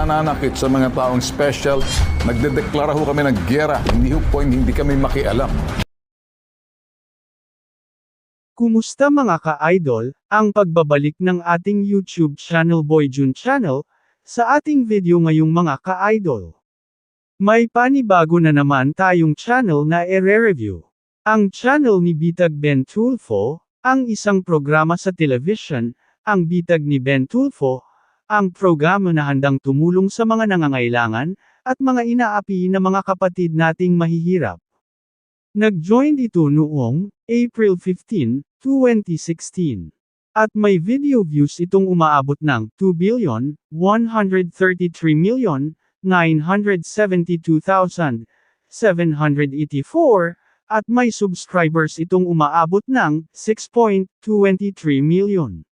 pananakit sa mga taong special. Nagdedeklara ho kami ng giyera. Hindi kami makialam. Kumusta mga ka-idol, ang pagbabalik ng ating YouTube channel Boy Jun Channel, sa ating video ngayong mga ka-idol. May panibago na naman tayong channel na i-review. Ang channel ni Bitag Ben Tulfo, ang isang programa sa television, ang Bitag ni Ben Tulfo, ang programa na handang tumulong sa mga nangangailangan, at mga inaapi na mga kapatid nating mahihirap. Nag-join ito noong April 15, 2016. At may video views itong umaabot ng 2,133,972,784, at may subscribers itong umaabot ng 6.23 million.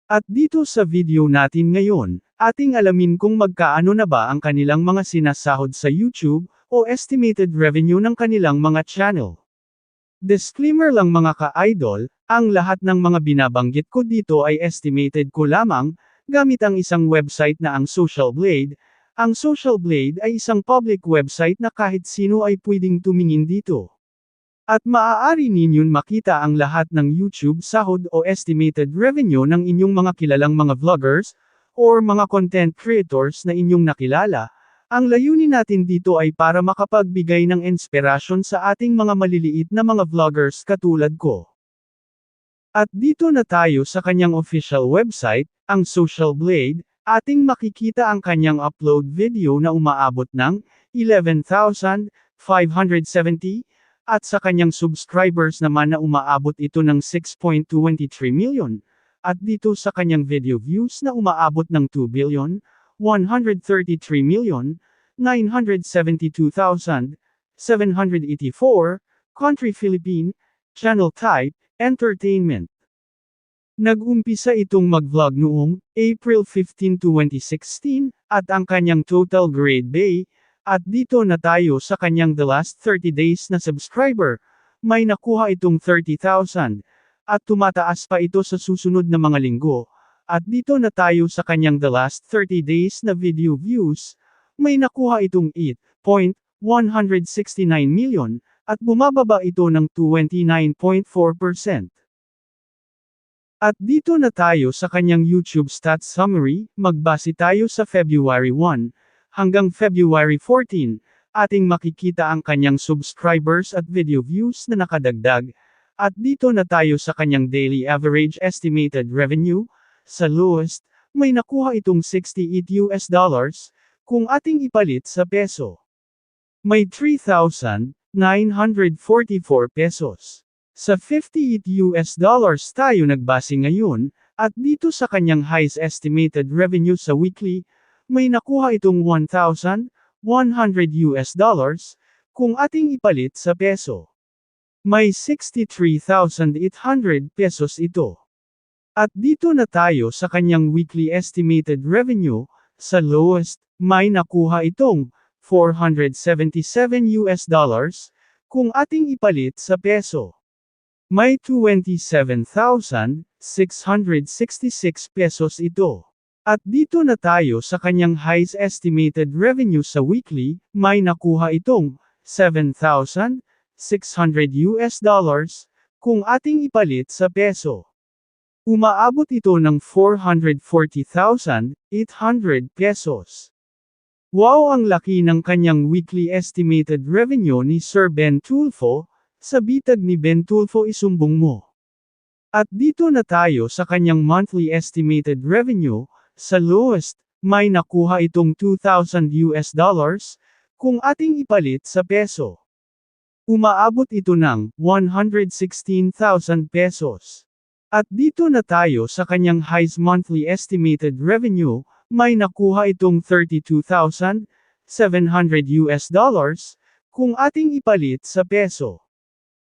At dito sa video natin ngayon, ating alamin kung magkaano na ba ang kanilang mga sinasahod sa YouTube, o estimated revenue ng kanilang mga channel. Disclaimer lang mga ka-idol, ang lahat ng mga binabanggit ko dito ay estimated ko lamang, gamit ang isang website na ang Social Blade. Ang Social Blade ay isang public website na kahit sino ay pwedeng tumingin dito. At maaari ninyong makita ang lahat ng YouTube sahod o estimated revenue ng inyong mga kilalang mga vloggers, or mga content creators na inyong nakilala. Ang layunin natin dito ay para makapagbigay ng inspirasyon sa ating mga maliliit na mga vloggers katulad ko. At dito na tayo sa kanyang official website, ang Social Blade, ating makikita ang kanyang upload video na umaabot ng 11,570, at sa kanyang subscribers naman na umaabot ito ng 6.23 million, at dito sa kanyang video views na umaabot ng 2,133,972,784, country Philippine, channel type, entertainment. Nag-umpisa itong mag-vlog noong April 15, 2016, at ang kanyang total grade bay, at dito na tayo sa kanyang the last 30 days na subscriber, may nakuha itong 30,000, at tumataas pa ito sa susunod na mga linggo, at dito na tayo sa kanyang the last 30 days na video views, may nakuha itong 8.169 million, at bumababa ito ng 29.4%. At dito na tayo sa kanyang YouTube stats summary, magbase tayo sa February 1, hanggang February 14, ating makikita ang kanyang subscribers at video views na nakadagdag, at dito na tayo sa kanyang daily average estimated revenue, sa lowest, may nakuha itong $68, kung ating ipalit sa peso. May 3,944 pesos. Sa $58 tayo nagbase ngayon, at dito sa kanyang highest estimated revenue sa weekly, may nakuha itong $1,100, kung ating ipalit sa peso. May 63,800 pesos ito. At dito na tayo sa kanyang weekly estimated revenue, sa lowest, may nakuha itong $477, kung ating ipalit sa peso. May 27,666 pesos ito. At dito na tayo sa kanyang highest estimated revenue sa weekly, may nakuha itong $7,600, kung ating ipalit sa peso. Umaabot ito ng 440,800 pesos. Wow, ang laki ng kanyang weekly estimated revenue ni Sir Ben Tulfo, sa bitag ni Ben Tulfo isumbong mo. At dito na tayo sa kanyang monthly estimated revenue, sa lowest, may nakuha itong $2,000, kung ating ipalit sa peso. Umaabot ito ng 116,000 pesos. At dito na tayo sa kanyang highest monthly estimated revenue, may nakuha itong $32,700, kung ating ipalit sa peso.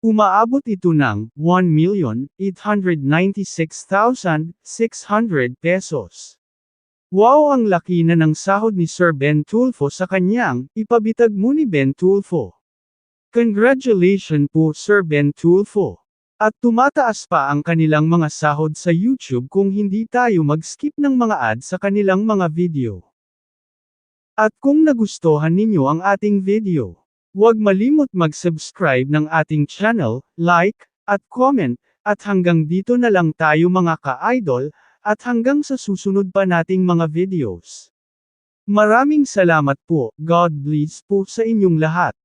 Umaabot ito ng 1,896,600 pesos. Wow, ang laki na ng sahod ni Sir Ben Tulfo sa kanyang ipabitag mo ni Ben Tulfo. Congratulations po Sir Ben Tulfo. At tumataas pa ang kanilang mga sahod sa YouTube kung hindi tayo mag-skip ng mga ads sa kanilang mga video. At kung nagustuhan ninyo ang ating video, huwag malimot mag-subscribe ng ating channel, like, at comment, at hanggang dito na lang tayo mga ka-idol, at hanggang sa susunod pa nating mga videos. Maraming salamat po, God bless po sa inyong lahat.